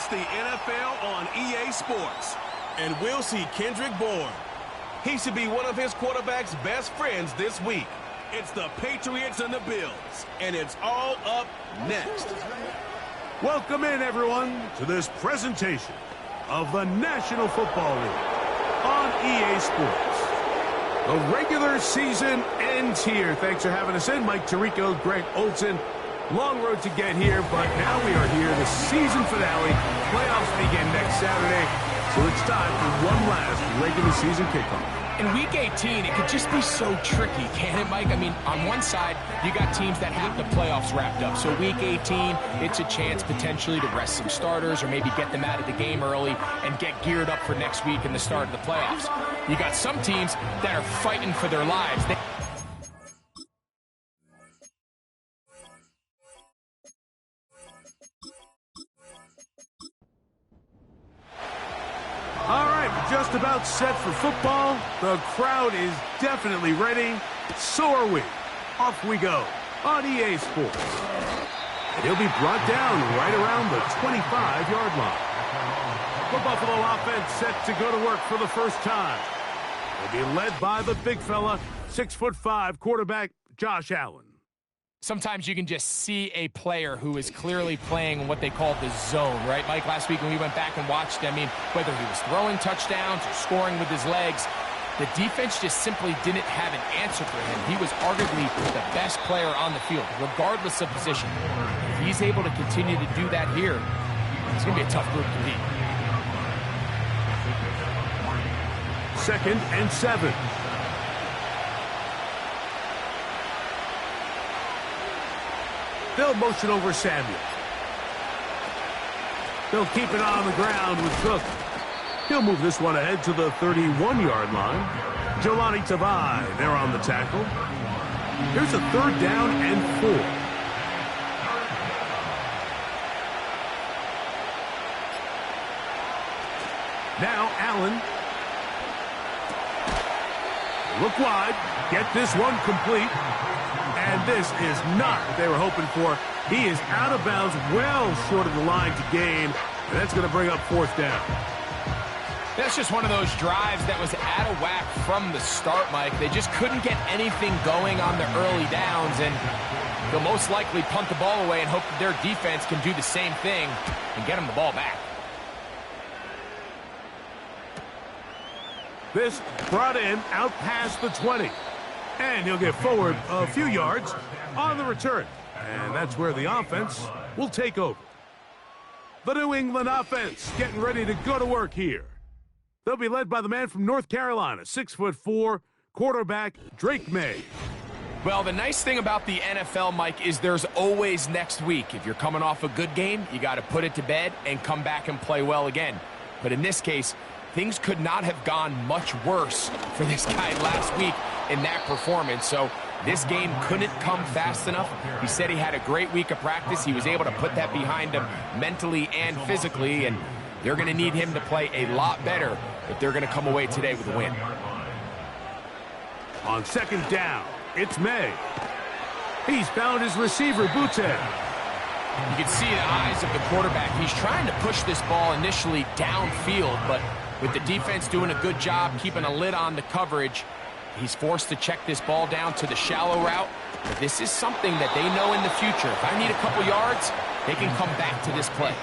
It's the NFL on EA Sports. And we'll see Kendrick Bourne. He should be one of his quarterback's best friends this week. It's the Patriots and the Bills, and it's all up next. Welcome in, everyone, to this presentation of the National Football League on EA Sports. The regular season ends here. Thanks for having us in. Mike Tirico, Greg Olson. Long road to get here, but now we are here. The season finale. Playoffs begin next Saturday, so it's time for one last regular season kickoff. In Week 18, it could just be so tricky, can't it, Mike? I mean, on one side, you got teams that have the playoffs wrapped up. So Week 18, it's a chance potentially to rest some starters or maybe get them out of the game early and get geared up for next week and the start of the playoffs. You got some teams that are fighting for their lives. All right, we're just about set for football. The crowd is definitely ready. So are we. Off we go on EA Sports. And he'll be brought down right around the 25-yard line. The Buffalo offense set to go to work for the first time. They'll be led by the big fella, 6'5" quarterback Josh Allen. Sometimes you can just see a player who is clearly playing what they call the zone, right, Mike? Last week when we went back and watched, I mean, whether he was throwing touchdowns or scoring with his legs, the defense just simply didn't have an answer for him. He was arguably the best player on the field, regardless of position. If he's able to continue to do that here, it's going to be a tough group to beat. 2nd and 7. They'll motion over Samuel. They'll keep it on the ground with Cook. He'll move this one ahead to the 31-yard line. Jelani Tavai there on the tackle. Here's a 3rd down and 4. Now Allen. Look wide. Get this one complete. And this is not what they were hoping for. He is out of bounds, well short of the line to gain, and that's going to bring up 4th down. That's just one of those drives that was out of whack from the start, Mike. They just couldn't get anything going on the early downs, and they'll most likely punt the ball away and hope that their defense can do the same thing and get them the ball back. This brought in out past the 20. And he'll get forward a few yards on the return. And that's where the offense will take over. The New England offense getting ready to go to work here. They'll be led by the man from North Carolina, 6'4", quarterback Drake May. Well, the nice thing about the NFL, Mike, is there's always next week. If you're coming off a good game, you got to put it to bed and come back and play well again. But in this case, things could not have gone much worse for this guy last week in that performance. So this game couldn't come fast enough. He said he had a great week of practice. He was able to put that behind him mentally and physically, and they're going to need him to play a lot better if they're going to come away today with a win. On 2nd down, it's May. He's found his receiver, Butte. You can see the eyes of the quarterback. He's trying to push this ball initially downfield, but with the defense doing a good job keeping a lid on the coverage, he's forced to check this ball down to the shallow route. But this is something that they know in the future. If I need a couple yards, they can come back to this play.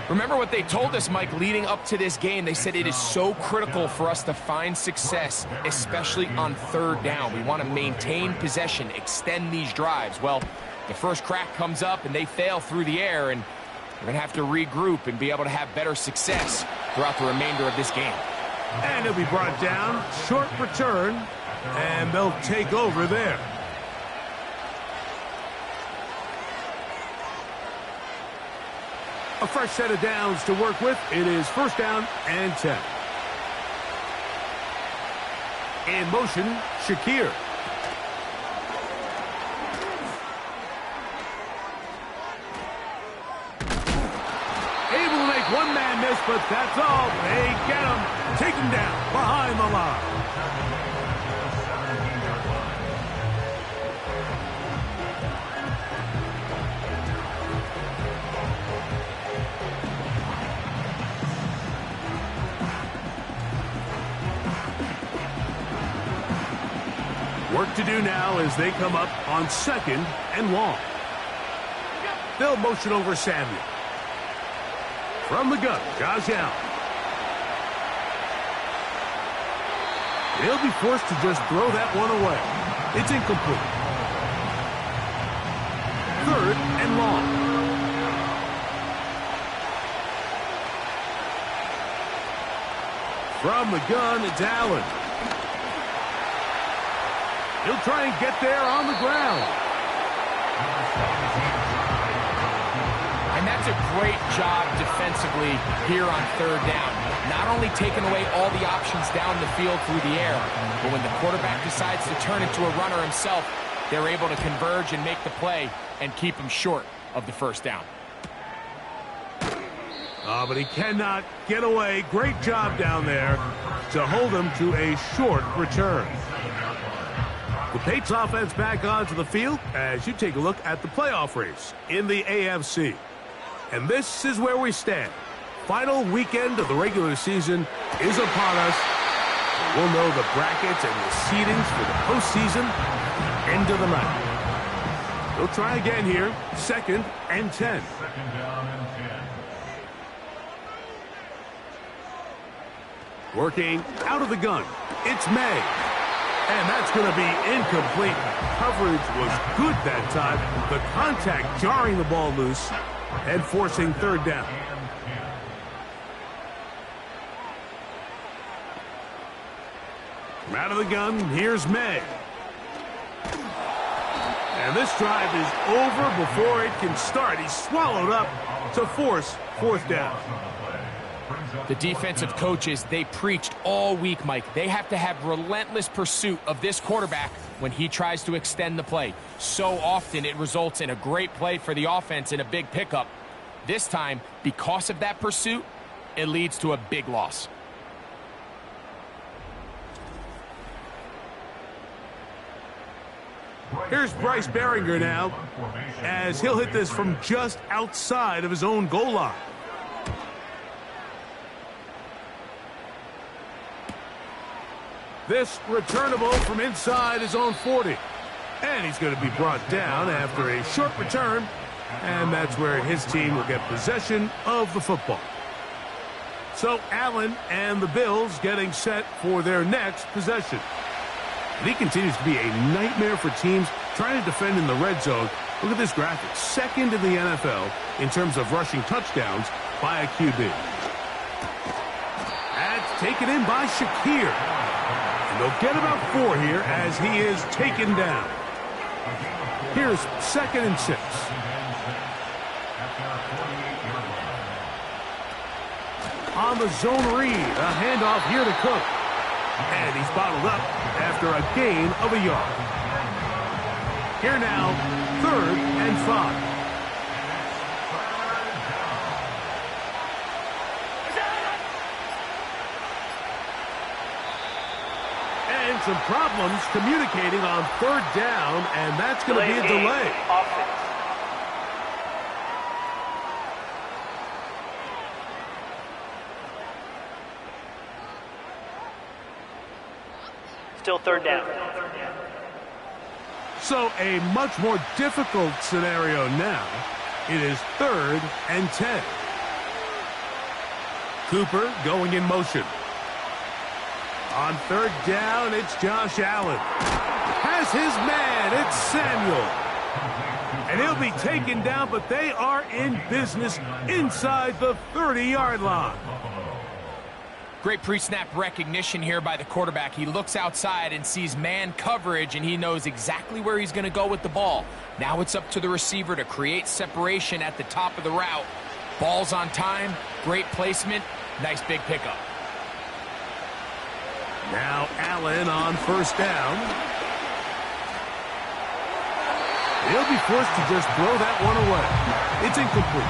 Remember what they told us, Mike, leading up to this game. They said it is so critical for us to find success, especially on 3rd down. We want to maintain possession, extend these drives. Well, the first crack comes up and they fail through the air, and they're going to have to regroup and be able to have better success throughout the remainder of this game. And he'll be brought down, short return, and they'll take over there. A fresh set of downs to work with. It is 1st down and 10. In motion, Shakir. Able to make one man miss, but that's all. They get him. Take him down behind the line. Work to do now as they come up on 2nd and long. They'll motion over Samuel. From the gun, Josh Allen. He'll be forced to just throw that one away. It's incomplete. 3rd and long. From the gun, it's Allen. He'll try and get there on the ground. And that's a great job defensively here on 3rd down. Not only taking away all the options down the field through the air, but when the quarterback decides to turn into a runner himself, they're able to converge and make the play and keep him short of the 1st down. Oh, but he cannot get away. Great job down there to hold him to a short return. The Patriots offense back onto the field as you take a look at the playoff race in the AFC. And this is where we stand. Final weekend of the regular season is upon us. We'll know the brackets and the seedings for the postseason end of the night. They'll try again here. 2nd and 10. Working out of the gun. It's May. And that's going to be incomplete. Coverage was good that time. The contact jarring the ball loose and forcing 3rd down. From out of the gun, here's May. And this drive is over before it can start. He's swallowed up to force 4th down. The defensive coaches, they preached all week, Mike. They have to have relentless pursuit of this quarterback when he tries to extend the play. So often it results in a great play for the offense and a big pickup. This time, because of that pursuit, it leads to a big loss. Here's Bryce Behringer now as he'll hit this from just outside of his own goal line. This returnable from inside his own 40. And he's going to be brought down after a short return. And that's where his team will get possession of the football. So Allen and the Bills getting set for their next possession. And he continues to be a nightmare for teams trying to defend in the red zone. Look at this graphic. 2nd in the NFL in terms of rushing touchdowns by a QB. That's taken in by Shakir. And they'll get about 4 here as he is taken down. Here's 2nd and 6. On the zone read, a handoff here to Cook. And he's bottled up after a gain of a yard. Here now, 3rd and 5. And some problems communicating on 3rd down, and that's going to be a delay. Still 3rd down. So a much more difficult scenario now. It is 3rd and 10. Cooper going in motion. On 3rd down, it's Josh Allen. Has his man, it's Samuel. And he'll be taken down, but they are in business inside the 30-yard line. Great pre-snap recognition here by the quarterback. He looks outside and sees man coverage, and he knows exactly where he's going to go with the ball. Now it's up to the receiver to create separation at the top of the route. Ball's on time, great placement, nice big pickup. Now Allen on 1st down. He'll be forced to just throw that one away. It's incomplete.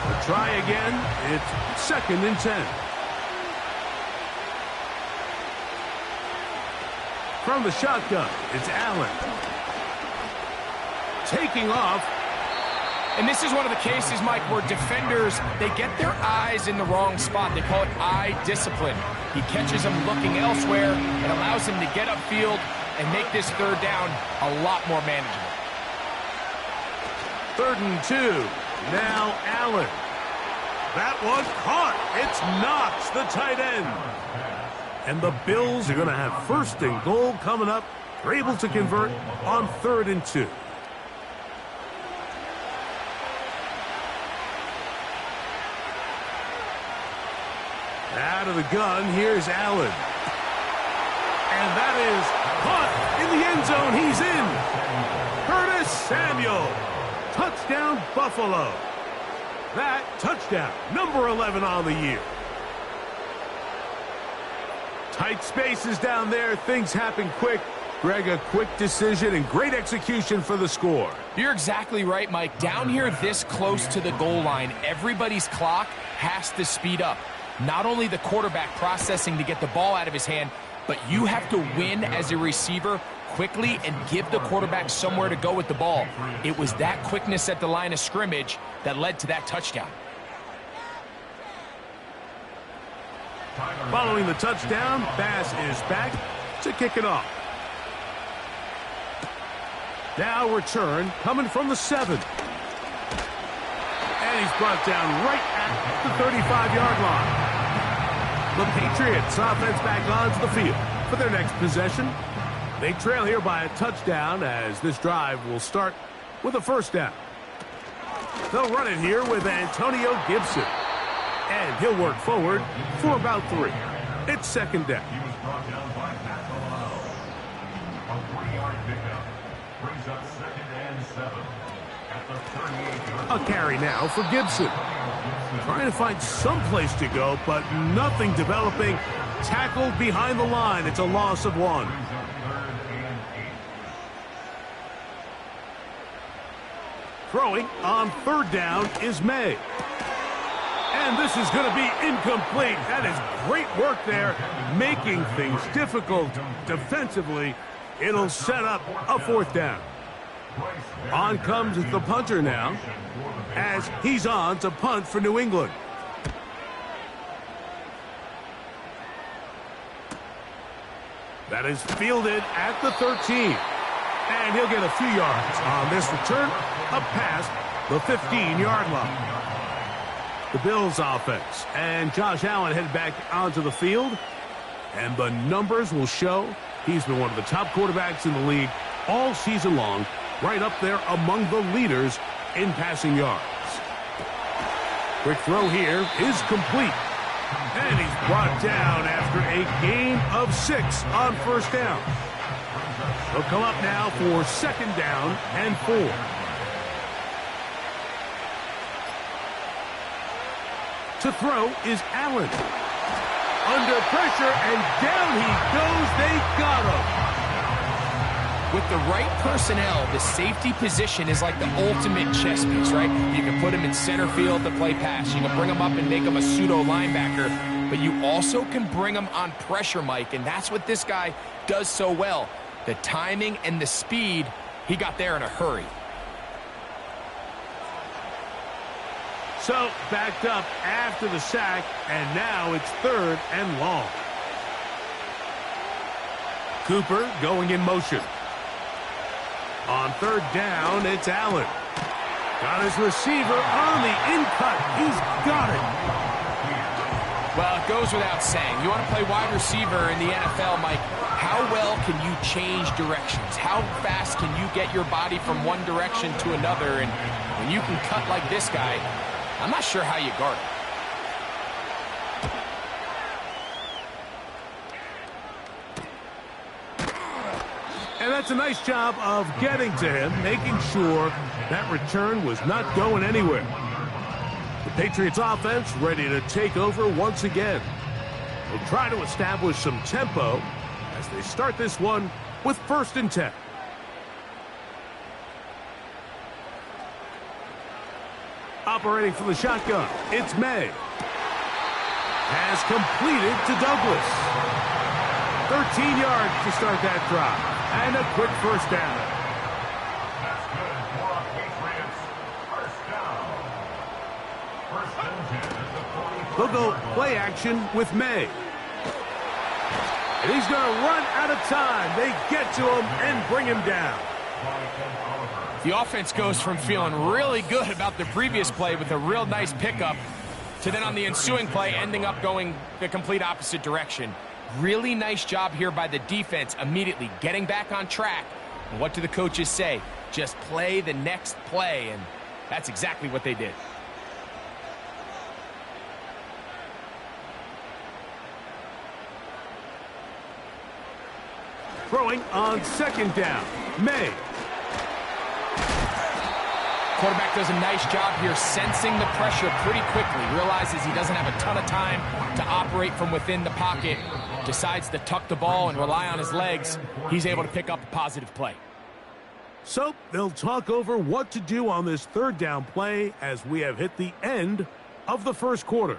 We'll try again. It's 2nd and 10. From the shotgun, it's Allen. Taking off. And this is one of the cases, Mike, where defenders, they get their eyes in the wrong spot. They call it eye discipline. He catches them looking elsewhere and allows him to get upfield and make this third down a lot more manageable. 3rd and 2. Now Allen. That one caught. It's Knox, the tight end. And the Bills are going to have 1st and goal coming up. They're able to convert on 3rd and 2. Out of the gun, here's Allen. And that is caught in the end zone. He's in. Curtis Samuel. Touchdown, Buffalo. That touchdown, number 11 on the year. Tight spaces down there. Things happen quick. Greg, a quick decision and great execution for the score. You're exactly right, Mike. Down here this close to the goal line, everybody's clock has to speed up. Not only the quarterback processing to get the ball out of his hand, but you have to win as a receiver quickly and give the quarterback somewhere to go with the ball. It was that quickness at the line of scrimmage that led to that touchdown. Following the touchdown, Bass is back to kick it off. Now return coming from the 7. And he's brought down right at the 35-yard line. The Patriots offense back onto the field for their next possession. They trail here by a touchdown as this drive will start with a 1st down. They'll run it here with Antonio Gibson. And he'll work forward for about 3. It's 2nd down. He was brought down by Matt Milano. A 3-yard pickup brings up 2nd and 7 at the 38-yard line. A carry now for Gibson. Trying to find some place to go, but nothing developing. Tackled behind the line. It's a loss of 1. Throwing on 3rd down is May. And this is going to be incomplete. That is great work there, making things difficult defensively. It'll set up a 4th down. On comes the punter now, as he's on to punt for New England. That is fielded at the 13. And he'll get a few yards on this return, a pass, the 15-yard line. The Bills offense and Josh Allen head back onto the field. And the numbers will show he's been one of the top quarterbacks in the league all season long, right up there among the leaders in passing yards. Quick throw here is complete. And he's brought down after a gain of 6 on 1st down. He'll come up now for 2nd down and 4. To throw is Allen. Under pressure, and down he goes. They got him. With the right personnel, the safety position is like the ultimate chess piece, right? You can put him in center field to play pass. You can bring him up and make him a pseudo linebacker. But you also can bring him on pressure, Mike, and that's what this guy does so well. The timing and the speed, he got there in a hurry. So, backed up after the sack, and now it's 3rd and long. Cooper going in motion. On 3rd down, it's Allen. Got his receiver on the in-cut. He's got it. Well, it goes without saying. You want to play wide receiver in the NFL, Mike, how well can you change directions? How fast can you get your body from one direction to another? And when you can cut like this guy, I'm not sure how you guard it. And that's a nice job of getting to him, making sure that return was not going anywhere. The Patriots offense ready to take over once again. They'll try to establish some tempo as they start this one with 1st and 10. Operating from the shotgun, it's May. Has completed to Douglas. 13 yards to start that drive. And a quick 1st down. That's good for a Patriots 1st They'll go play action with May. And he's going to run out of time. They get to him and bring him down. The offense goes from feeling really good about the previous play with a real nice pickup to then on the ensuing play ending up going the complete opposite direction. Really nice job here by the defense immediately getting back on track. And what do the coaches say? Just play the next play, and that's exactly what they did. Throwing on second down, May. Quarterback does a nice job here sensing the pressure pretty quickly. Realizes he doesn't have a ton of time to operate from within the pocket. Decides to tuck the ball and rely on his legs. He's able to pick up a positive play. So they'll talk over what to do on this third down play as we have hit the end of the first quarter.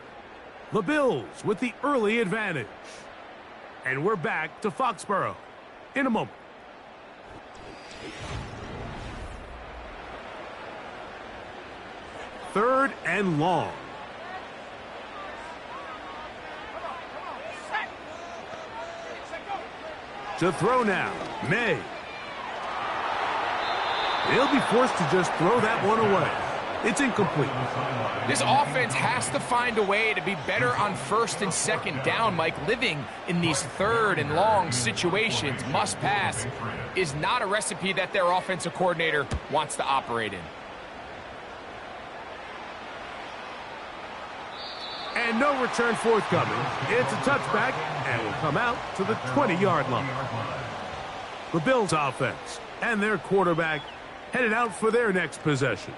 The Bills with the early advantage. And we're back to Foxborough in a moment. Third and long. To throw now, May. He'll be forced to just throw that one away. It's incomplete. This offense has to find a way to be better on first and second down, Mike. Living in these third and long situations, must pass, is not a recipe that their offensive coordinator wants to operate in. And no return forthcoming. It's a touchback and will come out to the 20-yard line. The Bills offense and their quarterback headed out for their next possession.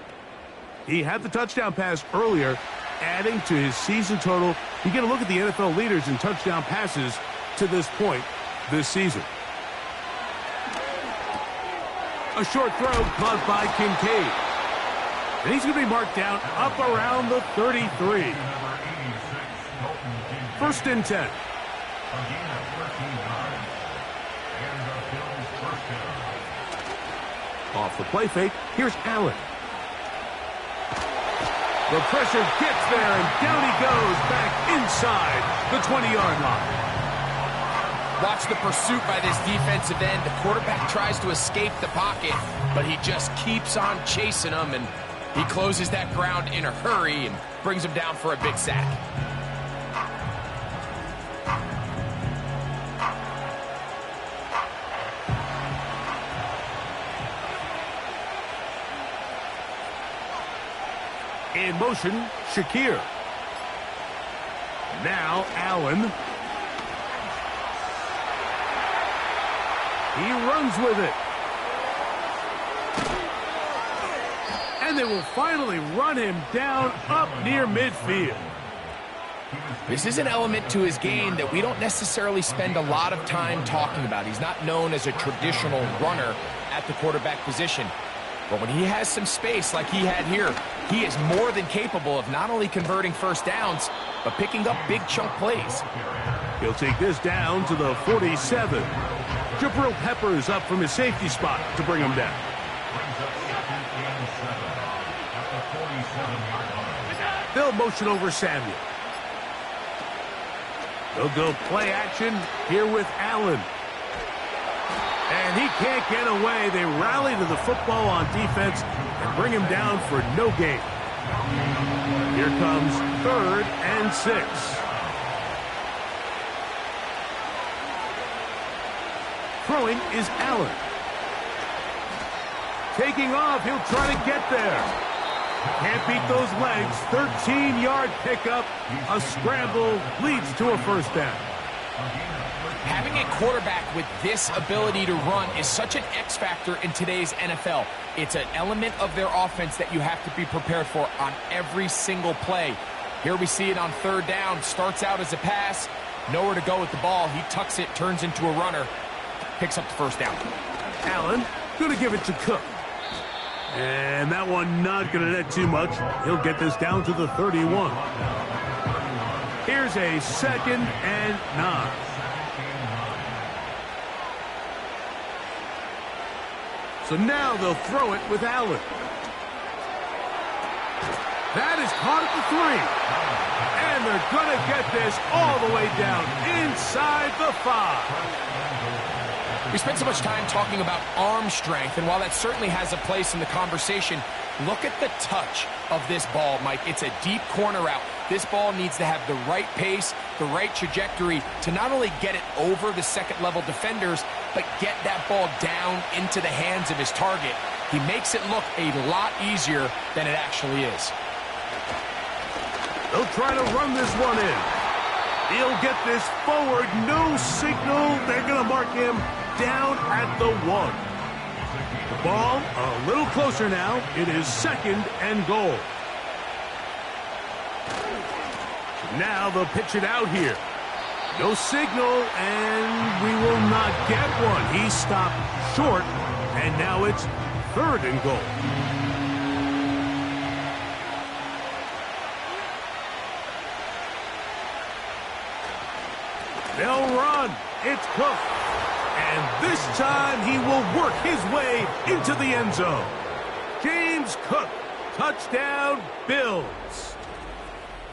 He had the touchdown pass earlier, adding to his season total. You get a look at the NFL leaders in touchdown passes to this point this season. A short throw caught by Kincaid. And he's going to be marked down up around the 33. First and 10. Off the play fake, here's Allen. The pressure gets there, and down he goes back inside the 20-yard line. Watch the pursuit by this defensive end. The quarterback tries to escape the pocket, but he just keeps on chasing him, and he closes that ground in a hurry and brings him down for a big sack. In motion, Shakir. Now Allen. He runs with it. And they will finally run him down up near midfield. This is an element to his game that we don't necessarily spend a lot of time talking about. He's not known as a traditional runner at the quarterback position. But when he has some space like he had here, he is more than capable of not only converting first downs, but picking up big chunk plays. He'll take this down to the 47. Jabril Peppers up from his safety spot to bring him down. They'll motion over Samuel. They'll go play action here with Allen. And he can't get away. They rally to the football on defense and bring him down for no gain. Here comes 3rd and 6. Throwing is Allen. Taking off, he'll try to get there. Can't beat those legs. 13-yard pickup. A scramble leads to a first down. Having a quarterback with this ability to run is such an X factor in today's NFL. It's an element of their offense that you have to be prepared for on every single play. Here we see it on 3rd down. Starts out as a pass. Nowhere to go with the ball. He tucks it, turns into a runner. Picks up the first down. Allen going to give it to Cook. And that one not going to net too much. He'll get this down to the 31. Here's a 2nd and 9. So now they'll throw it with Allen. That is caught at the 3. And they're going to get this all the way down inside the 5. We spent so much time talking about arm strength, and while that certainly has a place in the conversation, look at the touch of this ball, Mike. It's a deep corner route. This ball needs to have the right pace, the right trajectory to not only get it over the second-level defenders, but get that ball down into the hands of his target. He makes it look a lot easier than it actually is. They'll try to run this one in. He'll get this forward. No signal. They're going to mark him down at the 1. The ball a little closer now. It is 2nd and goal. Now they'll pitch it out here. No signal, and we will not get one. He stopped short, and now it's 3rd and goal. They'll run. It's Cook. And this time he will work his way into the end zone. James Cook, touchdown, Bills.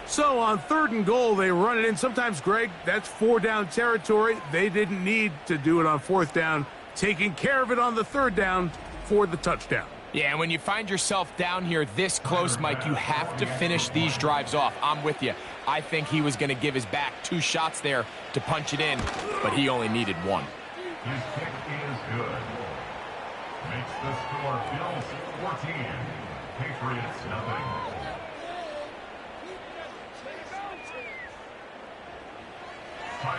So on 3rd and goal, they run it in. Sometimes, Greg, that's 4-down territory. They didn't need to do it on 4th down. Taking care of it on the 3rd down for the touchdown. Yeah, and when you find yourself down here this close, Mike, you have to finish these drives off. I'm with you. I think he was going to give his back 2 shots there to punch it in, but he only needed 1. His kick is good. Makes the score Bills 14, Patriots nothing.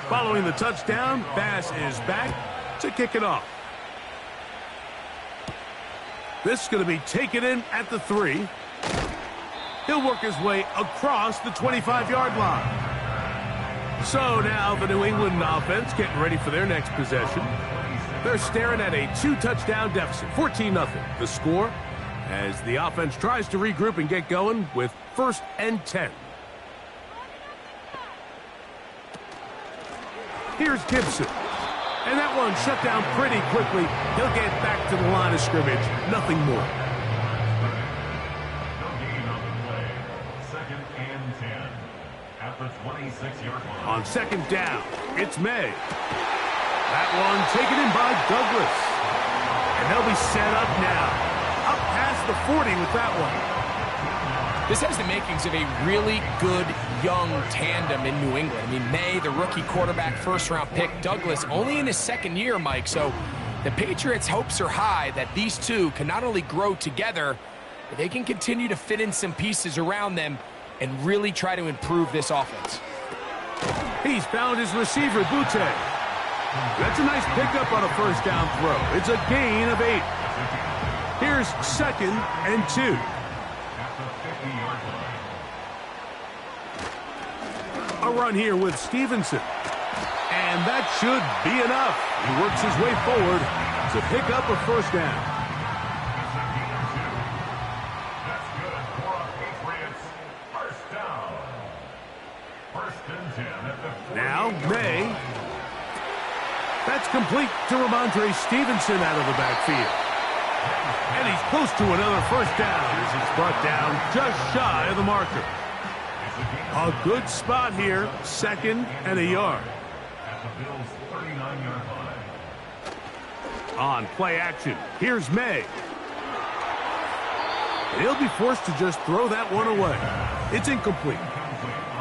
Following the touchdown, Bass is back to kick it off. This is going to be taken in at the 3. He'll work his way across the 25-yard line. So now the New England offense getting ready for their next possession. They're staring at a 2-touchdown deficit, 14-0. The score as the offense tries to regroup and get going with 1st and 10. Here's Gibson. And that one shut down pretty quickly. He'll get back to the line of scrimmage. Nothing more. No gain on the play. 2nd and 10 at the 26-yard line. On 2nd down, it's May. That one taken in by Douglas. And they'll be set up now. Up past the 40 with that one. This has the makings of a really good young tandem in New England. I mean, May, the rookie quarterback, 1st-round pick. Douglas, only in his 2nd year, Mike. So the Patriots' hopes are high that these two can not only grow together, but they can continue to fit in some pieces around them and really try to improve this offense. He's found his receiver, Butte. That's a nice pickup on a 1st down throw. It's a gain of 8. Here's 2nd and 2. A run here with Stevenson. And that should be enough. He works his way forward to pick up a 1st down. That's good for a Patriots 1st down. 1st and 10 at the 40. Now, May. That's complete to Ramondre Stevenson out of the backfield. And he's close to another 1st down as he's brought down just shy of the marker. A good spot here, 2nd and a yard. At the Bills' 39-yard line. On play action, here's May. And he'll be forced to just throw that one away. It's incomplete.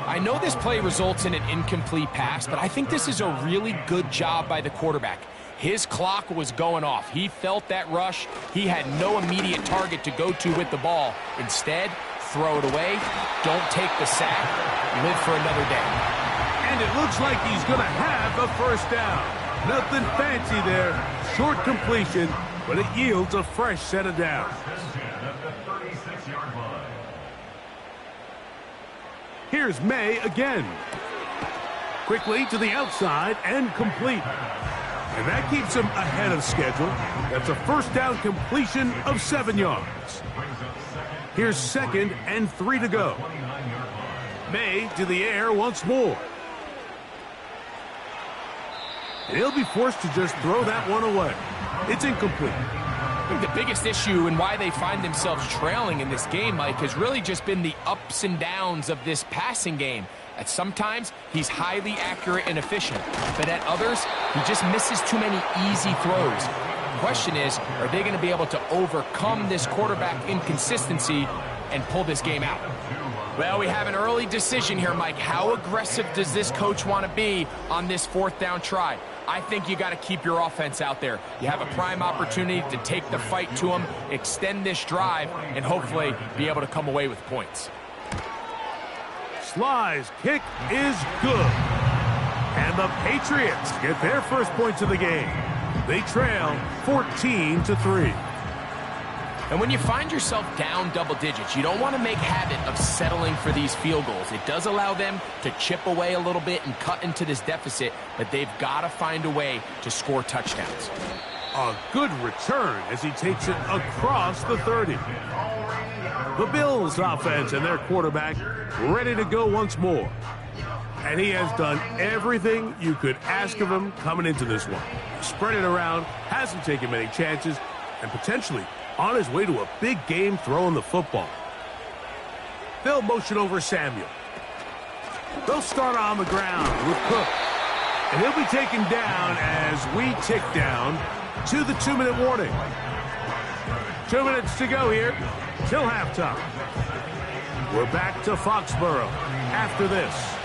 I know this play results in an incomplete pass, but I think this is a really good job by the quarterback. His clock was going off. He felt that rush. He had no immediate target to go to with the ball. Instead, throw it away. Don't take the sack. Live for another day. And it looks like he's going to have a 1st down. Nothing fancy there. Short completion, but it yields a fresh set of downs. At the 36-yard line. Here's May again. Quickly to the outside and complete. And that keeps him ahead of schedule. That's a 1st down completion of 7 yards. Here's 2nd and 3 to go. May to the air once more. He'll be forced to just throw that one away. It's incomplete. think the biggest issue and why they find themselves trailing in this game, Mike, has really just been the ups and downs of this passing game. At sometimes, he's highly accurate and efficient, but at others, he just misses too many easy throws. The question is, are they going to be able to overcome this quarterback inconsistency and pull this game out? Well, we have an early decision here, Mike. How aggressive does this coach want to be on this fourth down try? I think you got to keep your offense out there. You have a prime opportunity to take the fight to them, extend this drive, and hopefully be able to come away with points. Sly's kick is good. And the Patriots get their first points of the game. They trail 14-3. And when you find yourself down double digits, you don't want to make habit of settling for these field goals. It does allow them to chip away a little bit and cut into this deficit, but they've got to find a way to score touchdowns. A good return as he takes it across the 30. The Bills offense and their quarterback ready to go once more. And he has done everything you could ask of him coming into this one. Spread it around, hasn't taken many chances, and potentially on his way to a big game throwing the football. They'll motion over Samuel. They'll start on the ground with Cook. And he'll be taken down as we tick down to the 2-minute warning. 2 minutes to go here till halftime. We're back to Foxborough after this.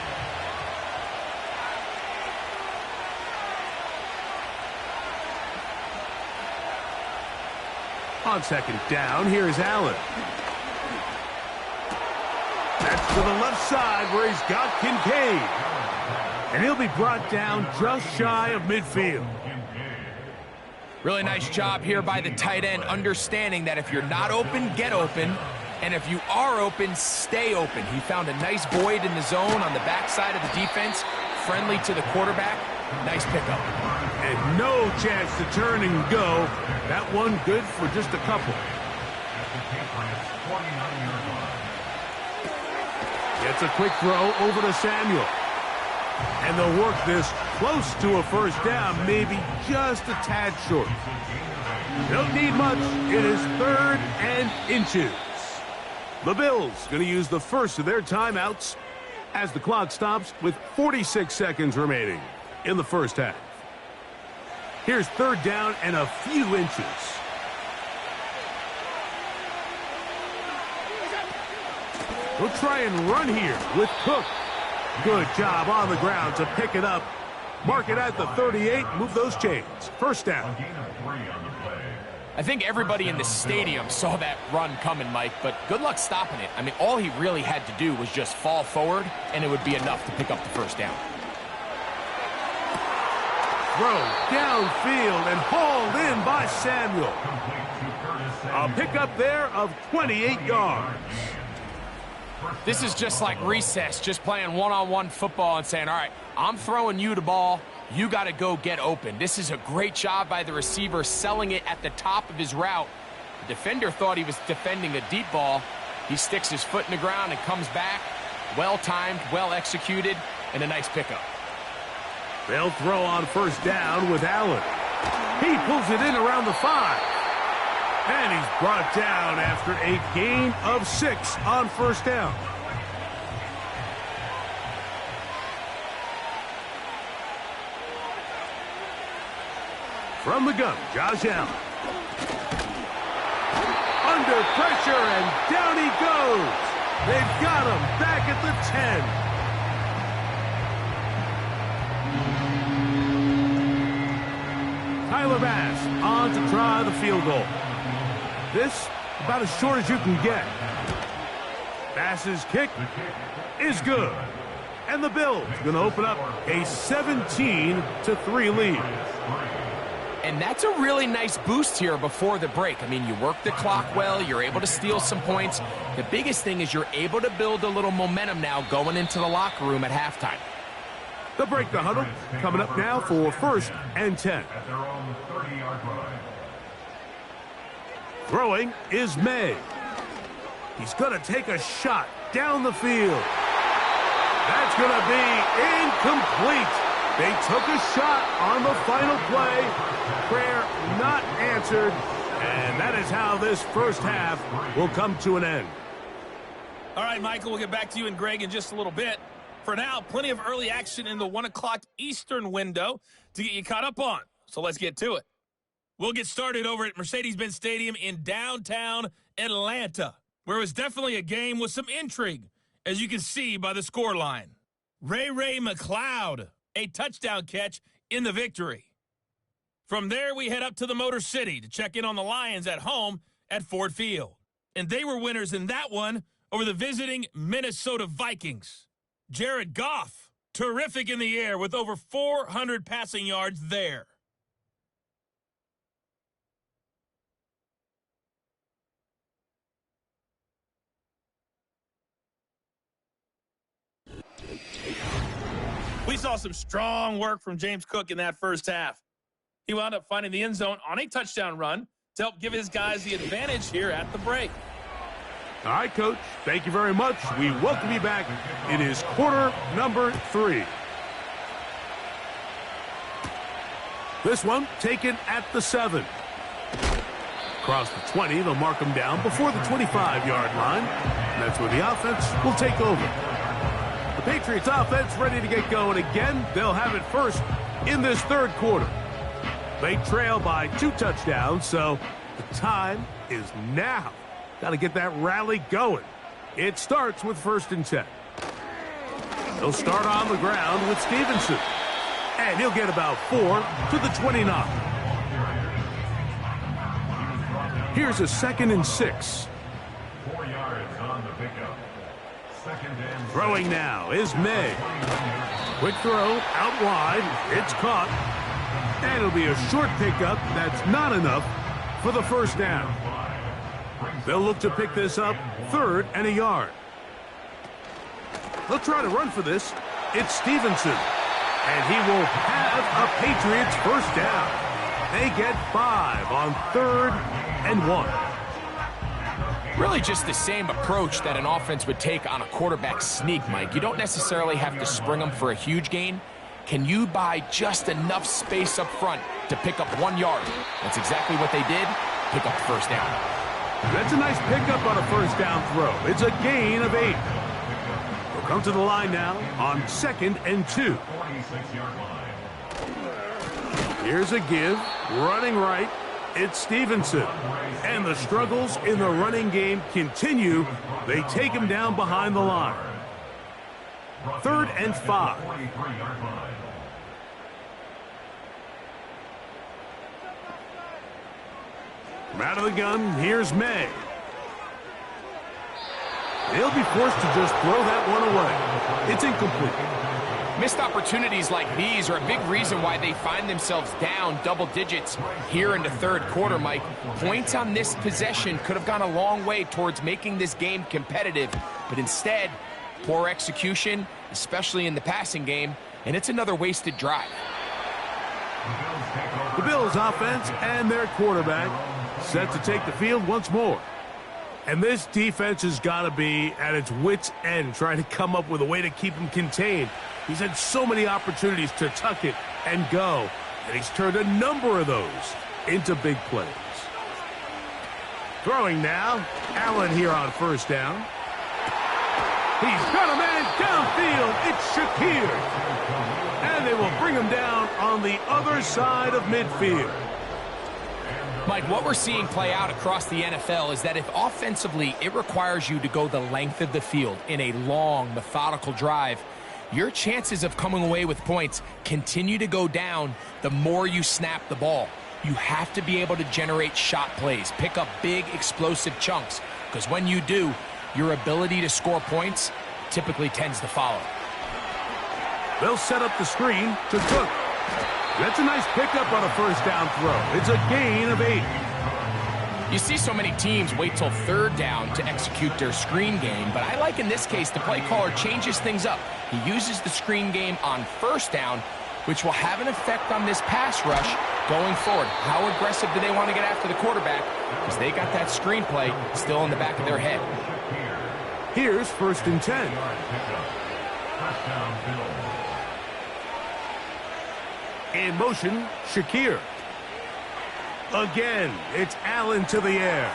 On second down, here's Allen. That's to the left side where he's got Kincaid. And he'll be brought down just shy of midfield. Really nice job here by the tight end, understanding that if you're not open, get open. And if you are open, stay open. He found a nice void in the zone on the backside of the defense, friendly to the quarterback. Nice pickup. And no chance to turn and go. That one good for just a couple. Gets a quick throw over to Samuel. And they'll work this close to a first down, maybe just a tad short. Don't need much. It is 3rd and inches. The Bills going to use the first of their timeouts as the clock stops with 46 seconds remaining in the first half. Here's 3rd down and a few inches. We'll try and run here with Cook. Good job on the ground to pick it up. Mark it at the 38. Move those chains. First down. I think everybody in the stadium saw that run coming, Mike, but good luck stopping it. I mean, all he really had to do was just fall forward, and it would be enough to pick up the first down. Throw downfield and hauled in by Samuel. A pickup there of 28 yards. This is just like recess, just playing one-on-one football and saying, all right, I'm throwing you the ball. You got to go get open. This is a great job by the receiver selling it at the top of his route. The defender thought he was defending a deep ball. He sticks his foot in the ground and comes back. Well-timed, well-executed, and a nice pickup. They'll throw on first down with Allen. He pulls it in around the 5. And he's brought down after a gain of 6 on first down. From the gun, Josh Allen. Under pressure, and down he goes. They've got him back at the 10. Tyler Bass on to try the field goal. This about as short as you can get. Bass's kick is good. And the Bills going to open up a 17-3 lead. And that's a really nice boost here before the break. I mean, you work the clock well. You're able to steal some points. The biggest thing is you're able to build a little momentum now going into the locker room at halftime. The break the huddle coming up now for 1st and 10. Throwing is May. He's going to take a shot down the field. That's going to be incomplete. They took a shot on the final play. Prayer not answered, And that is how this first half will come to an end. All right, Michael, we'll get back to you and Greg in just a little bit. For now, plenty of early action in the 1 o'clock Eastern window to get you caught up on. So let's get to it. We'll get started over at Mercedes-Benz Stadium in downtown Atlanta, where it was definitely a game with some intrigue, as you can see by the scoreline. Ray McLeod, a touchdown catch in the victory. From there, we head up to the Motor City to check in on the Lions at home at Ford Field. And they were winners in that one over the visiting Minnesota Vikings. Jared Goff, terrific in the air with over 400 passing yards there. We saw some strong work from James Cook in that first half. He wound up finding the end zone on a touchdown run to help give his guys the advantage here at the break. All right, Coach. Thank you very much. We welcome you back. It is quarter number 3. This one taken at the 7. Across the 20, they'll mark them down before the 25-yard line. And that's where the offense will take over. The Patriots offense ready to get going again. They'll have it first in this third quarter. They trail by 2 touchdowns, so the time is now. Got to get that rally going. It starts with 1st and 10. They'll start on the ground with Stevenson. And he'll get about 4 to the 29. Here's a 2nd and 6. 4 yards on the pickup. 2nd and 6. Throwing now is May. Quick throw out wide. It's caught. And it'll be a short pickup. That's not enough for the first down. They'll look to pick this up 3rd and a yard. They'll try to run for this. It's Stevenson. And he will have a Patriots first down. They get 5 on 3rd and 1. Really just the same approach that an offense would take on a quarterback sneak, Mike. You don't necessarily have to spring them for a huge gain. Can you buy just enough space up front to pick up 1 yard? That's exactly what they did. Pick up the first down. That's a nice pickup on a first down throw. It's a gain of 8. They'll come to the line now on 2nd and 2. Here's a give. Running right. It's Stevenson. And the struggles in the running game continue. They take him down behind the line. 3rd and 5. From out of the gun, here's May. They'll be forced to just throw that one away. It's incomplete. Missed opportunities like these are a big reason why they find themselves down double digits here in the third quarter, Mike. Points on this possession could have gone a long way towards making this game competitive, but instead, poor execution, especially in the passing game, and it's another wasted drive. The Bills offense and their quarterback set to take the field once more. And this defense has got to be at its wits' end trying to come up with a way to keep him contained. He's had so many opportunities to tuck it and go, and he's turned a number of those into big plays. Throwing now, Allen here on first down. He's got a man downfield. It's Shakir. And they will bring him down on the other side of midfield. Mike, what we're seeing play out across the NFL is that if offensively it requires you to go the length of the field in a long, methodical drive, your chances of coming away with points continue to go down the more you snap the ball. You have to be able to generate shot plays, pick up big, explosive chunks, because when you do, your ability to score points typically tends to follow. They'll set up the screen to Cook. That's a nice pickup on a first down throw. It's a gain of 8. You see so many teams wait till third down to execute their screen game, but I like in this case the play caller changes things up. He uses the screen game on first down, which will have an effect on this pass rush going forward. How aggressive do they want to get after the quarterback? Because they got that screen play still in the back of their head. Here's 1st and 10. In motion, Shakir. Again, it's Allen to the air.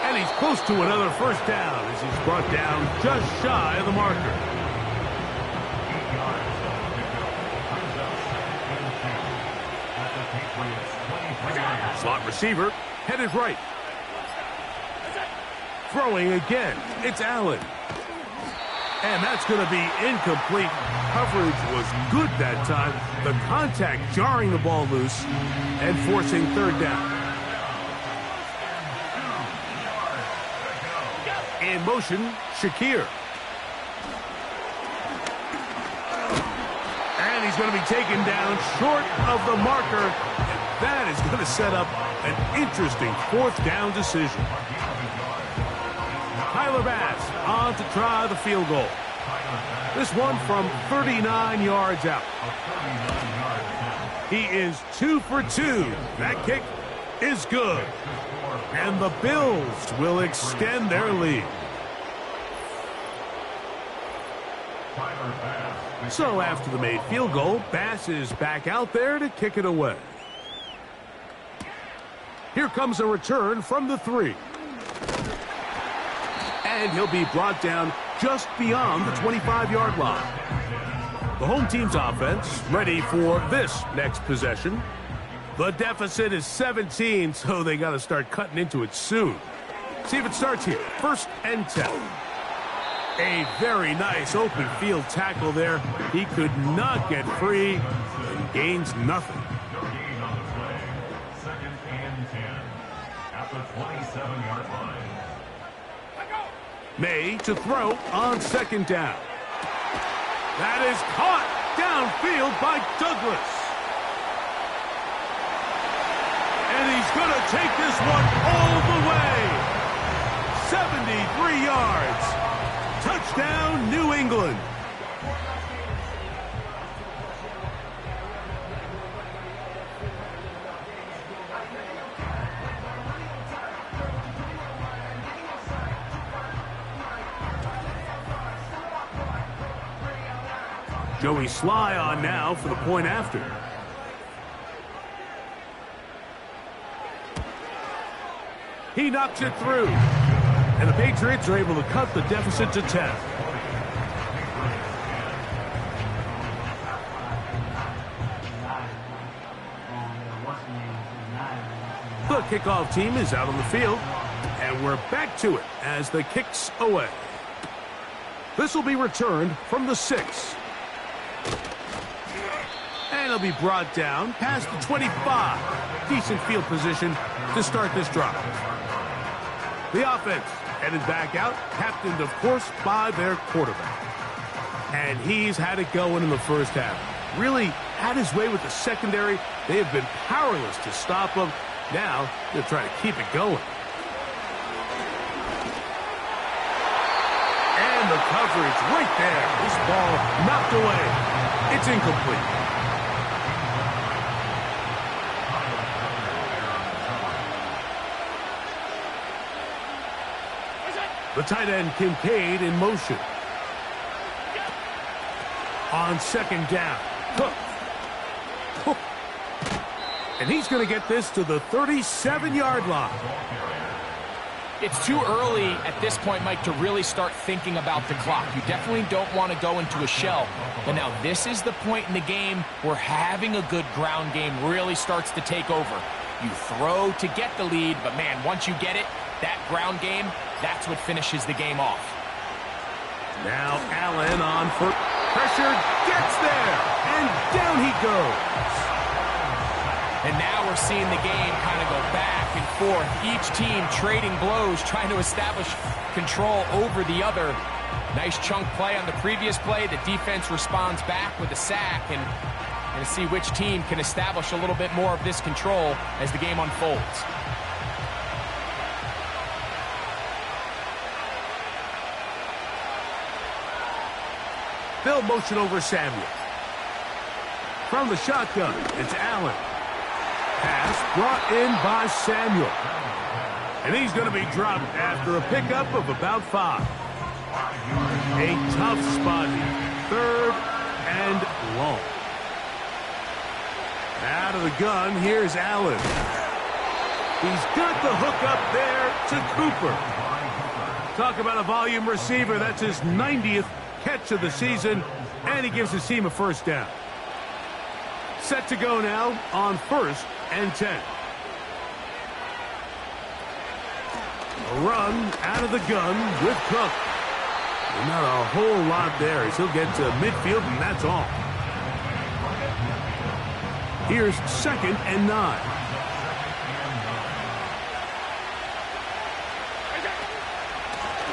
And he's close to another first down as he's brought down just shy of the marker. Slot receiver headed right. Throwing again, it's Allen. And that's going to be incomplete. Coverage was good that time. The contact jarring the ball loose and forcing third down. In motion, Shakir. And he's going to be taken down short of the marker. And that is going to set up an interesting fourth down decision. Tyler Bass on to try the field goal. This one from 39 yards out. He is 2 for 2. That kick is good. And the Bills will extend their lead. So after the made field goal, Bass is back out there to kick it away. Here comes a return from the 3. And he'll be brought down just beyond the 25-yard line. The home team's offense ready for this next possession. The deficit is 17, so they got to start cutting into it soon. See if it starts here. 1st and 10. A very nice open field tackle there. He could not get free and gains nothing. No gain on the play. 2nd and 10 at the 27-yard line. May to throw on 2nd down. That is caught downfield by Douglas. And he's going to take this one all the way. 73 yards. Touchdown, New England. Joey Sly on now for the point after. He knocks it through. And the Patriots are able to cut the deficit to 10. The kickoff team is out on the field. And we're back to it as the kick's away. This will be returned from the 6. And he'll be brought down past the 25. Decent field position to start this drive. The offense headed back out, captained, of course, by their quarterback. And he's had it going in the first half. Really had his way with the secondary. They have been powerless to stop him. Now they're trying to keep it going. And the coverage right there. This ball knocked away. It's incomplete. The tight end, Kincaid, in motion. On 2nd down. Cook. And he's going to get this to the 37-yard line. It's too early at this point, Mike, to really start thinking about the clock. You definitely don't want to go into a shell. But now this is the point in the game where having a good ground game really starts to take over. You throw to get the lead, but man, once you get it, that ground game, that's what finishes the game off. Now Allen on foot. Pressure gets there, and down he goes. And now we're seeing the game kind of go back and forth. Each team trading blows, trying to establish control over the other. Nice chunk play on the previous play. The defense responds back with a sack, and going to see which team can establish a little bit more of this control as the game unfolds. They'll motion over Samuel. From the shotgun, it's Allen. Pass brought in by Samuel. And he's going to be dropped after a pickup of about 5. A tough spot here. 3rd and long. Out of the gun, here's Allen. He's got the hook up there to Cooper. Talk about a volume receiver. That's his 90th catch of the season, and he gives his team a first down. Set to go now on 1st and 10. A run out of the gun with Cook. And not a whole lot there as he'll get to midfield, and that's all. Here's 2nd and 9.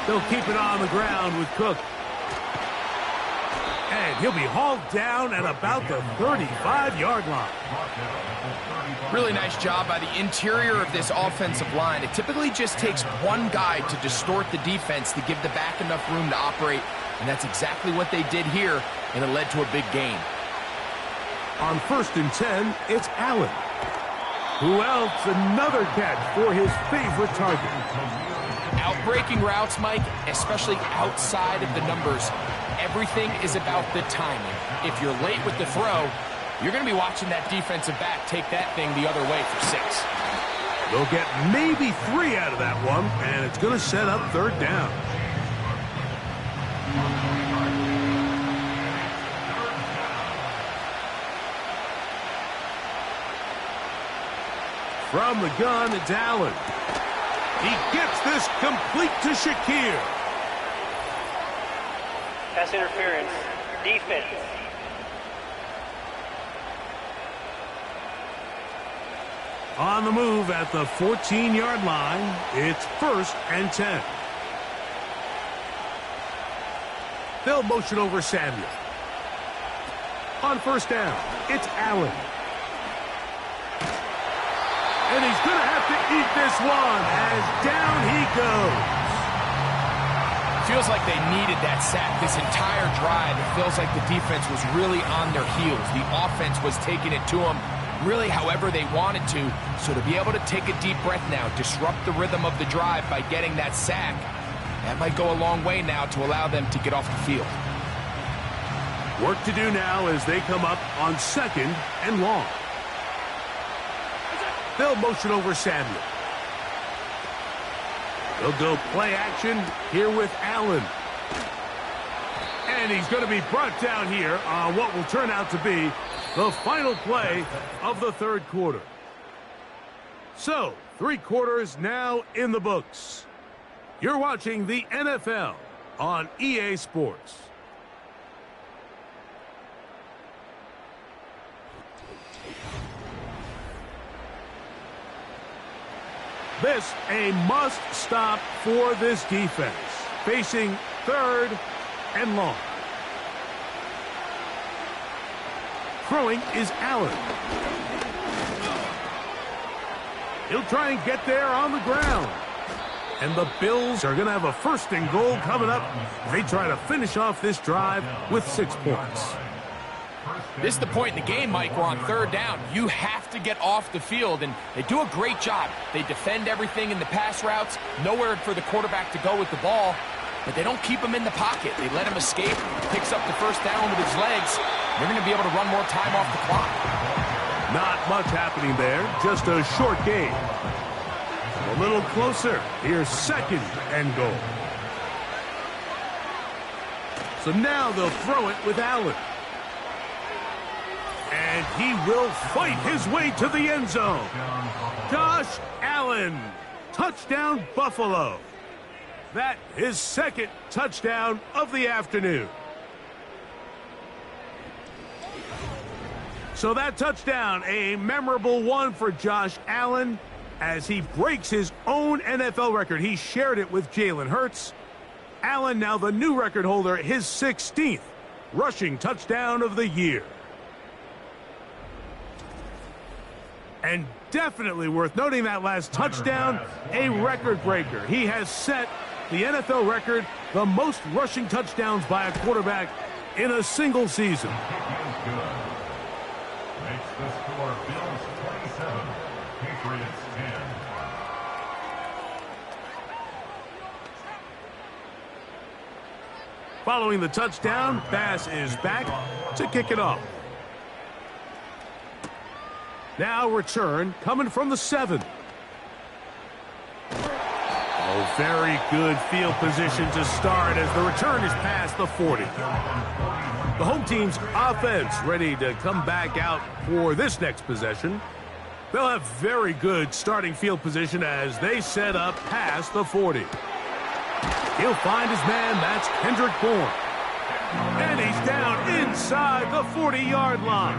They'll keep it on the ground with Cook. And he'll be hauled down at about the 35-yard line. Really nice job by the interior of this offensive line. It typically just takes one guy to distort the defense to give the back enough room to operate, and that's exactly what they did here, and it led to a big gain. On 1st and 10, it's Allen. Who else? Another catch for his favorite target. Outbreaking routes, Mike, especially outside of the numbers, everything is about the timing. If you're late with the throw, you're going to be watching that defensive back take that thing the other way for 6. They'll get maybe 3 out of that one, and it's going to set up 3rd down. From the gun, it's Allen. He gets this complete to Shakir. Pass interference. Defense. On the move at the 14-yard line, it's 1st and 10. They'll motion over Samuel. On 1st down, it's Allen. And he's going to have to eat this one as down he goes. Feels like they needed that sack this entire drive. It feels like the defense was really on their heels. The offense was taking it to them really however they wanted to. So to be able to take a deep breath now, disrupt the rhythm of the drive by getting that sack, that might go a long way now to allow them to get off the field. Work to do now as they come up on 2nd and long. They'll motion over Samuel. They'll go play action here with Allen. And he's going to be brought down here on what will turn out to be the final play of the 3rd quarter. So, 3 quarters now in the books. You're watching the NFL on EA Sports. This a must-stop for this defense, facing 3rd and long. Throwing is Allen. He'll try and get there on the ground. And the Bills are going to have a 1st and goal coming up. They try to finish off this drive with 6 points. This is the point in the game, Mike, where on 3rd down, you have to get off the field, and they do a great job. They defend everything in the pass routes, nowhere for the quarterback to go with the ball, but they don't keep him in the pocket. They let him escape, picks up the 1st down with his legs. They're going to be able to run more time off the clock. Not much happening there, just a short game. A little closer. Here's 2nd and goal. So now they'll throw it with Allen. And he will fight his way to the end zone. Josh Allen. Touchdown, Buffalo. That is 2nd touchdown of the afternoon. So that touchdown, a memorable one for Josh Allen as he breaks his own NFL record. He shared it with Jalen Hurts. Allen now the new record holder, his 16th rushing touchdown of the year. And definitely worth noting that last touchdown, a record breaker. He has set the NFL record, the most rushing touchdowns by a quarterback in a single season. Makes the score Bills 27, Patriots 10. Following the touchdown, Bass is back to kick it off. Now return coming from the 7. Oh, very good field position to start as the return is past the 40. The home team's offense ready to come back out for this next possession. They'll have very good starting field position as they set up past the 40. He'll find his man. That's Kendrick Bourne. And he's down inside the 40-yard line.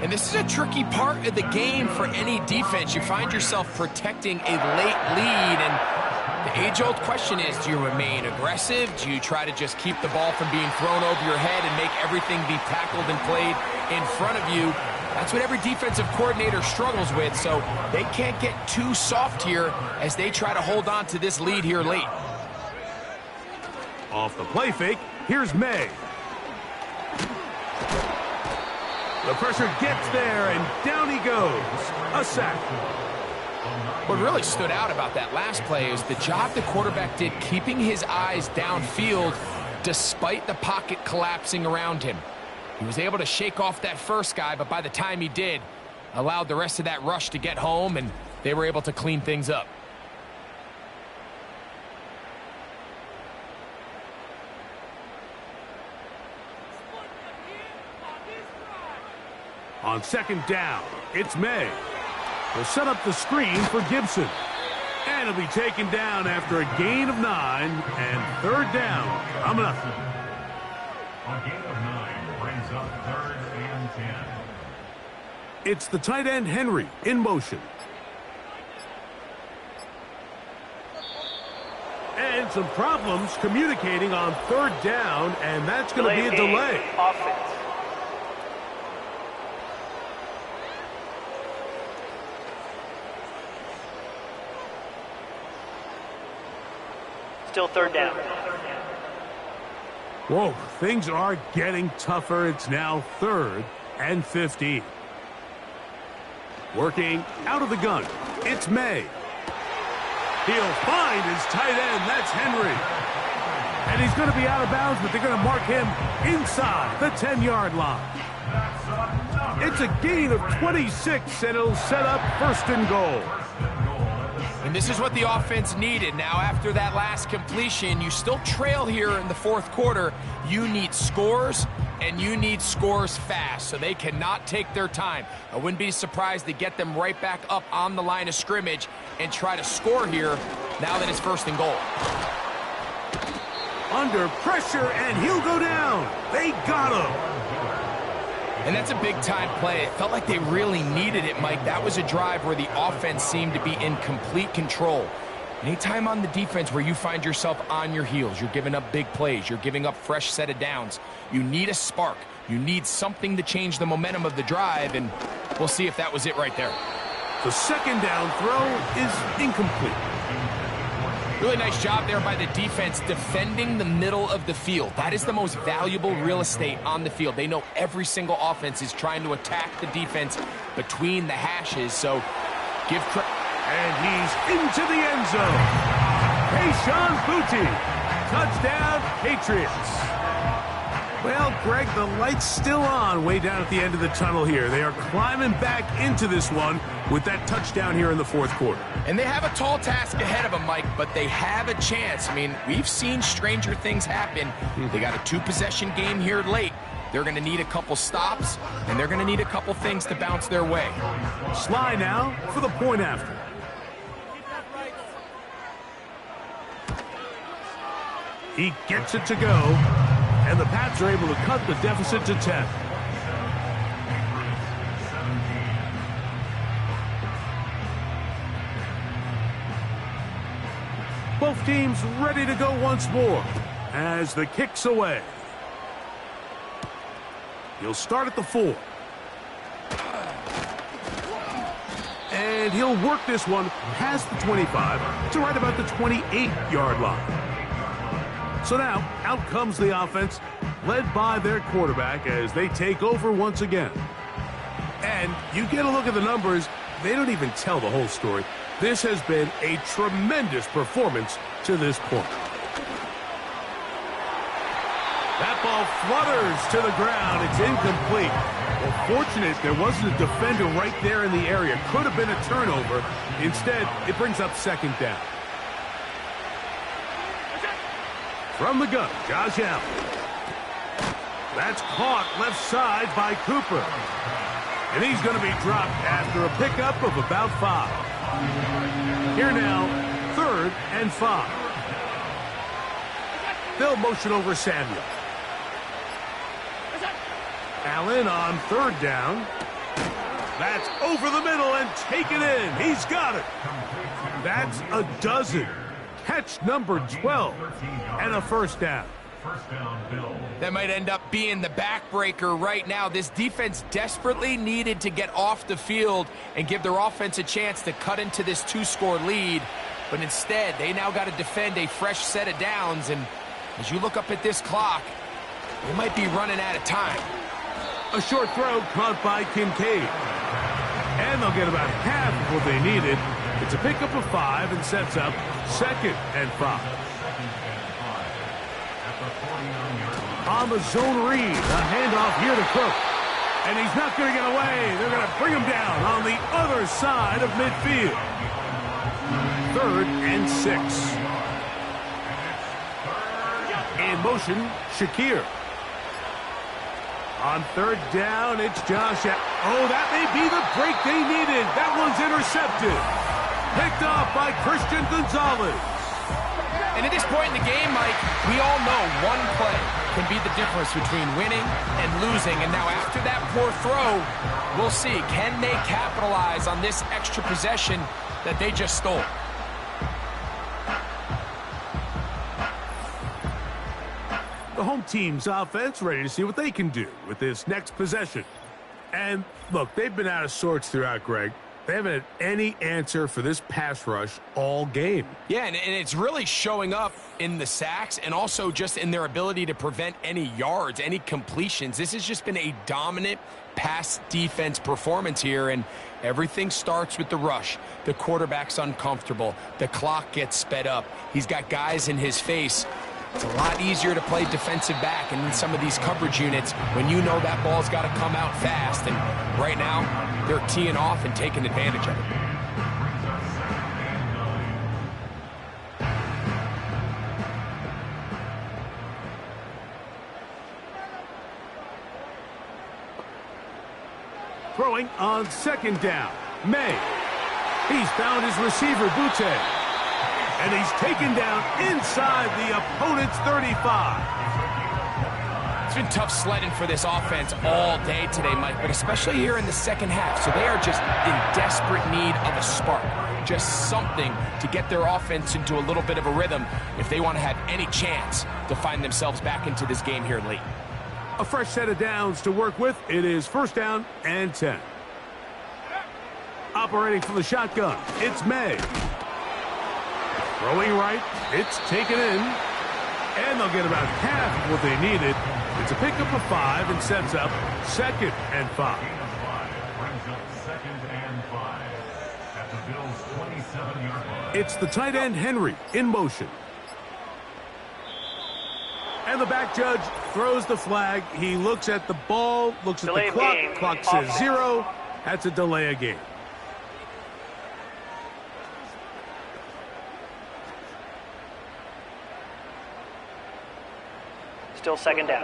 And this is a tricky part of the game for any defense. You find yourself protecting a late lead, and the age-old question is, do you remain aggressive? Do you try to just keep the ball from being thrown over your head and make everything be tackled and played in front of you? That's what every defensive coordinator struggles with, so they can't get too soft here as they try to hold on to this lead here late. Off the play fake, here's May. The pressure gets there, and down he goes. A sack. What really stood out about that last play is the job the quarterback did keeping his eyes downfield despite the pocket collapsing around him. He was able to shake off that first guy, but by the time he did, allowed the rest of that rush to get home, and they were able to clean things up. On second down, it's May. He'll set up the screen for Gibson. And he'll be taken down after a gain of 9, and third down coming up. A gain of 9 brings up 3rd and 10. It's the tight end Henry in motion. And some problems communicating on third down, and that's going to be a delay. Offense. Still third down. Whoa, things are getting tougher. It's now 3rd and 15. Working out of the gun, it's May. He'll find his tight end. That's Henry. And he's going to be out of bounds, but they're going to mark him inside the 10-yard line. It's a gain of 26, and it'll set up 1st and goal. And this is what the offense needed. Now, after that last completion, you still trail here in the 4th quarter. You need scores, and you need scores fast, so they cannot take their time. I wouldn't be surprised to get them right back up on the line of scrimmage and try to score here now that it's 1st and goal. Under pressure, and he'll go down. They got him. And that's a big-time play. It felt like they really needed it, Mike. That was a drive where the offense seemed to be in complete control. Anytime on the defense where you find yourself on your heels, you're giving up big plays, you're giving up fresh set of downs, you need a spark. You need something to change the momentum of the drive, and we'll see if that was it right there. The 2nd down throw is incomplete. Really nice job there by the defense defending the middle of the field. That is the most valuable real estate on the field. They know every single offense is trying to attack the defense between the hashes, so give credit. And he's into the end zone. Kayshon Boutte. Touchdown, Patriots. Well, Greg, the light's still on way down at the end of the tunnel here. They are climbing back into this one with that touchdown here in the 4th quarter. And they have a tall task ahead of them, Mike, but they have a chance. I mean, we've seen stranger things happen. They got a 2-possession game here late. They're going to need a couple stops, and they're going to need a couple things to bounce their way. Sly now for the point after. He gets it to go, and the Pats are able to cut the deficit to 10. Both teams ready to go once more as the kick's away. He'll start at the 4. And he'll work this one past the 25 to right about the 28-yard line. So now, out comes the offense, led by their quarterback as they take over once again. And you get a look at the numbers, they don't even tell the whole story. This has been a tremendous performance to this point. That ball flutters to the ground. It's incomplete. Well, fortunate there wasn't a defender right there in the area. Could have been a turnover. Instead, it brings up second down. From the gun, Josh Allen. That's caught left side by Cooper. And he's going to be dropped after a pickup of about 5. Here now, 3rd and 5. They'll motion over Samuel. Allen on 3rd down. That's over the middle and taken in. He's got it. That's a dozen. Catch number 12 and a first down. That might end up being the backbreaker right now. This defense desperately needed to get off the field and give their offense a chance to cut into this 2-score lead. But instead, they now got to defend a fresh set of downs. And as you look up at this clock, they might be running out of time. A short throw caught by Kincaid. And they'll get about half of what they needed. It's a pickup of 5 and sets up 2nd and 5. On the zone read, a handoff here to Cook. And he's not going to get away. They're going to bring him down on the other side of midfield. 3rd and 6. In motion, Shakir. On 3rd down, it's Josh. Oh, that may be the break they needed. That one's intercepted. Picked off by Christian Gonzalez. And at this point in the game, Mike, we all know one play can be the difference between winning and losing. And now after that poor throw, we'll see. Can they capitalize on this extra possession that they just stole? The home team's offense ready to see what they can do with this next possession. And look, they've been out of sorts throughout, Greg. They haven't had any answer for this pass rush all game. Yeah, and it's really showing up in the sacks and also just in their ability to prevent any yards, any completions. This has just been a dominant pass defense performance here, and everything starts with the rush. The quarterback's uncomfortable. The clock gets sped up. He's got guys in his face. It's a lot easier to play defensive back and in some of these coverage units when you know that ball's got to come out fast. And right now, they're teeing off and taking advantage of it. Throwing on 2nd down, May. He's found his receiver, Butte. And he's taken down inside the opponent's 35. It's been tough sledding for this offense all day today, Mike, but especially here in the second half. So they are just in desperate need of a spark, just something to get their offense into a little bit of a rhythm if they want to have any chance to find themselves back into this game here late. A fresh set of downs to work with. It is 1st down and 10. Operating from the shotgun, it's May. Throwing right, it's taken in, and they'll get about half of what they needed. It's a pickup of 5 and sets up 2nd and 5. It's the tight end, Henry, in motion. And the back judge throws the flag. He looks at the ball, looks at the clock. Clock says 0. That's a delay of game. Still 2nd down.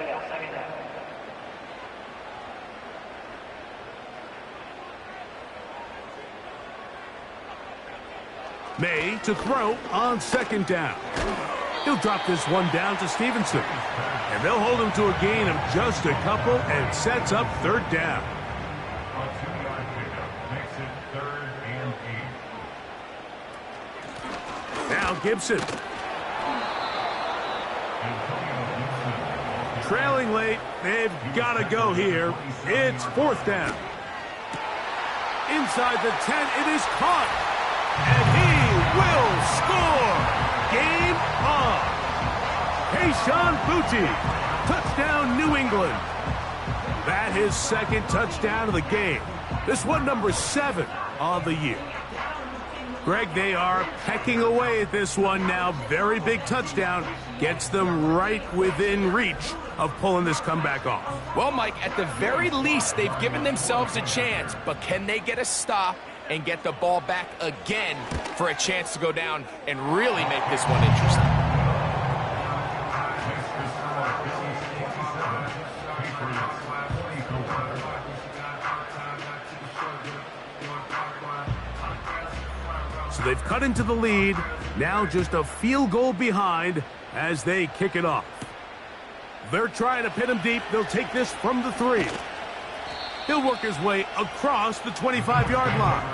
May to throw on 2nd down. He'll drop this one down to Stevenson. And they'll hold him to a gain of just a couple and sets up 3rd down. A 2-yard pickup makes it 3rd and 8. Now Gibson. Trailing late, they've got to go here. It's 4th down. Inside the 10, it is caught. And he will score. Game on. Kayshon Boutte, touchdown New England. That his 2nd touchdown of the game. This one number 7 of the year. Greg, they are pecking away at this one now. Very big touchdown. Gets them right within reach of pulling this comeback off. Well, Mike, at the very least, they've given themselves a chance, but can they get a stop and get the ball back again for a chance to go down and really make this one interesting? So they've cut into the lead, now just a field goal behind as they kick it off. They're trying to pin him deep. They'll take this from the 3. He'll work his way across the 25-yard line.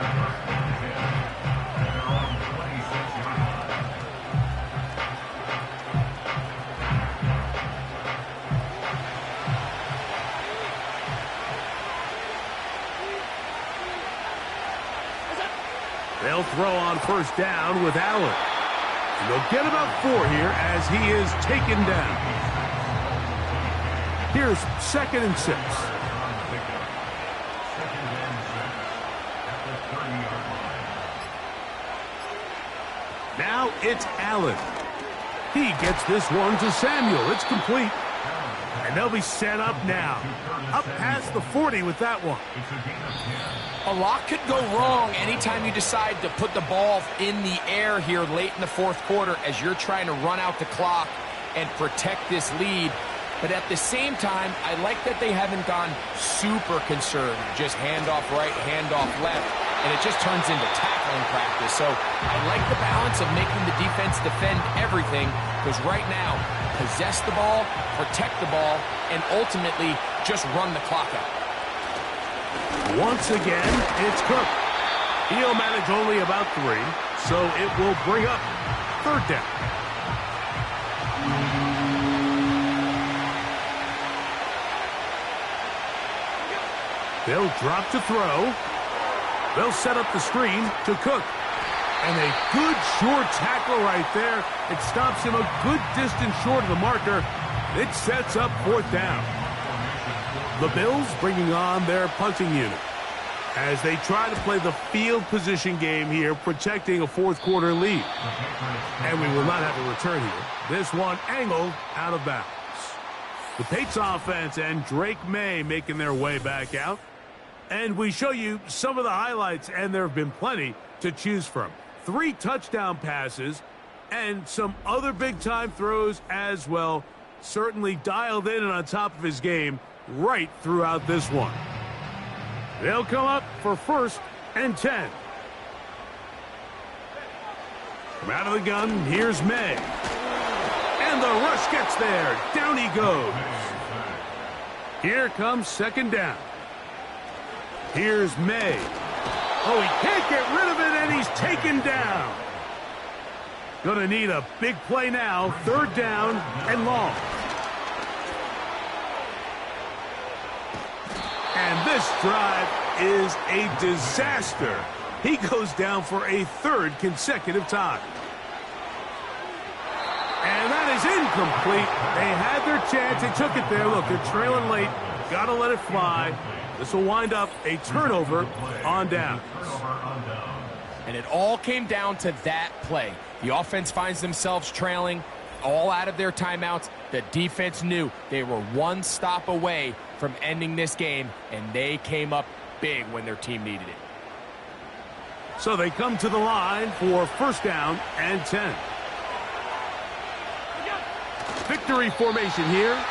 They'll throw on first down with Allen. And they'll get about 4 here as he is taken down. Here's 2nd and 6. Now it's Allen. He gets this one to Samuel. It's complete. And they'll be set up now. Up past the 40 with that one. A lot could go wrong anytime you decide to put the ball in the air here late in the 4th quarter as you're trying to run out the clock and protect this lead. But at the same time, I like that they haven't gone super conservative. Just handoff right, handoff left, and it just turns into tackling practice. So I like the balance of making the defense defend everything, because right now, possess the ball, protect the ball, and ultimately just run the clock out. Once again, it's Cook. He'll manage only about 3, so it will bring up 3rd down. They'll drop to throw. They'll set up the screen to Cook. And a good short tackle right there. It stops him a good distance short of the marker. It sets up 4th down. The Bills bringing on their punting unit as they try to play the field position game here, protecting a 4th quarter lead. And we will not have a return here. This one angled out of bounds. The Patriots offense and Drake May making their way back out. And we show you some of the highlights, and there have been plenty to choose from. 3 touchdown passes and some other big-time throws as well. Certainly dialed in and on top of his game right throughout this one. They'll come up for 1st and 10. From out of the gun, here's May. And the rush gets there. Down he goes. Here comes 2nd down. Here's May. Oh, he can't get rid of it, and he's taken down. Gonna need a big play now. 3rd down and long. And this drive is a disaster. He goes down for a 3rd consecutive time. And that is incomplete. They had their chance. They took it there. Look, they're trailing late. Got to let it fly. This will wind up a turnover on downs. And it all came down to that play. The offense finds themselves trailing, all out of their timeouts. The defense knew they were 1 stop away from ending this game, and they came up big when their team needed it. So they come to the line for 1st down and 10. Victory formation here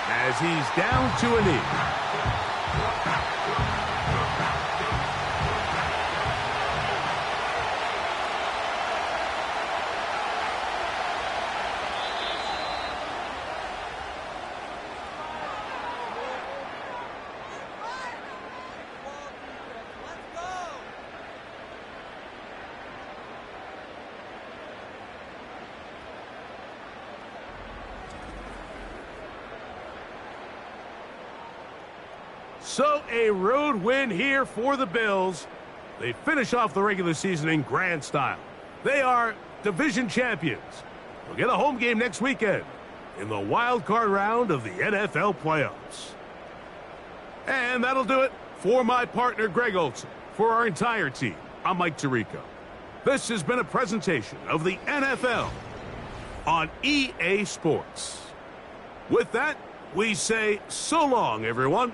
as he's down to a knee. So a road win here for the Bills. They finish off the regular season in grand style. They are division champions. They'll get a home game next weekend in the wild card round of the NFL playoffs. And that'll do it for my partner, Greg Olson. For our entire team, I'm Mike Tirico. This has been a presentation of the NFL on EA Sports. With that, we say so long, everyone.